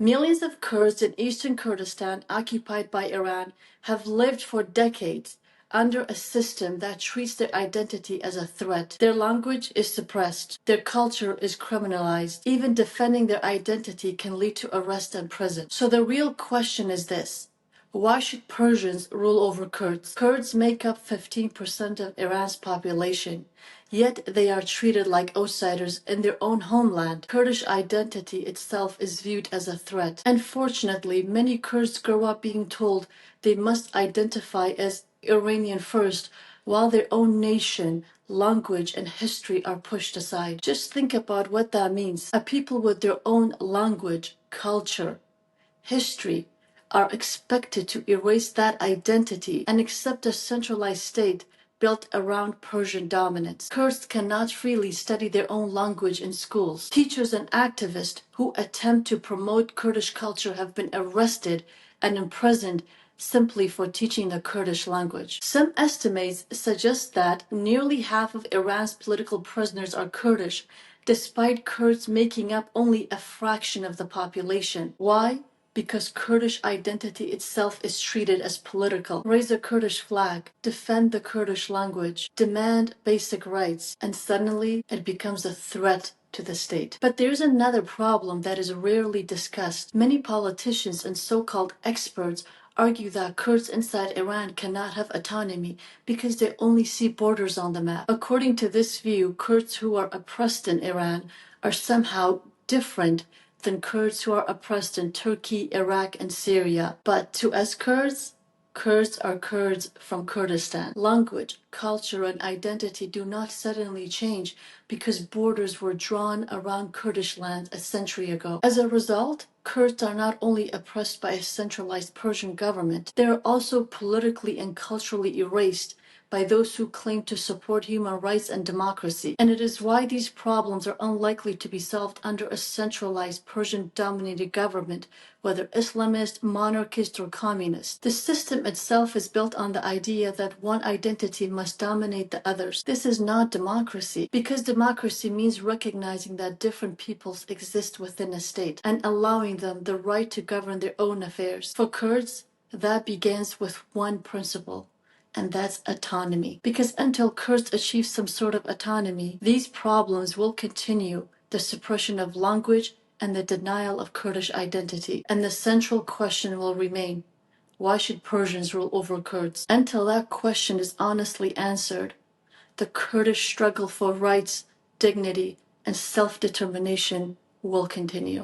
Millions of Kurds in eastern Kurdistan, occupied by Iran, have lived for decades under a system that treats their identity as a threat. Their language is suppressed. Their culture is criminalized. Even defending their identity can lead to arrest and prison. So the real question is this: why should Persians rule over Kurds? Kurds make up 15% of Iran's population, yet they are treated like outsiders in their own homeland. Kurdish identity itself is viewed as a threat. And fortunately, many Kurds grow up being told they must identify as Iranian first, while their own nation, language, and history are pushed aside. Just think about what that means. A people with their own language, culture, history, are expected to erase that identity and accept a centralized state built around Persian dominance. Kurds cannot freely study their own language in schools. Teachers and activists who attempt to promote Kurdish culture have been arrested and imprisoned simply for teaching the Kurdish language. Some estimates suggest that nearly half of Iran's political prisoners are Kurdish, despite Kurds making up only a fraction of the population. Why? Because Kurdish identity itself is treated as political. Raise a Kurdish flag, defend the Kurdish language, demand basic rights, and suddenly it becomes a threat to the state. But there's another problem that is rarely discussed. Many politicians and so-called experts argue that Kurds inside Iran cannot have autonomy because they only see borders on the map. According to this view, Kurds who are oppressed in Iran are somehow different than Kurds who are oppressed in Turkey, Iraq, and Syria. But to us Kurds, Kurds are Kurds from Kurdistan. Language, culture, and identity do not suddenly change because borders were drawn around Kurdish land a century ago. As a result, Kurds are not only oppressed by a centralized Persian government, they are also politically and culturally erased by those who claim to support human rights and democracy. And it is why these problems are unlikely to be solved under a centralized Persian-dominated government, whether Islamist, monarchist, or communist. The system itself is built on the idea that one identity must dominate the others. This is not democracy, because democracy means recognizing that different peoples exist within a state and allowing them the right to govern their own affairs. For Kurds, that begins with one principle, and that's autonomy. Because until Kurds achieve some sort of autonomy, these problems will continue: the suppression of language and the denial of Kurdish identity. And the central question will remain: why should Persians rule over Kurds? Until that question is honestly answered, the Kurdish struggle for rights, dignity, and self-determination will continue.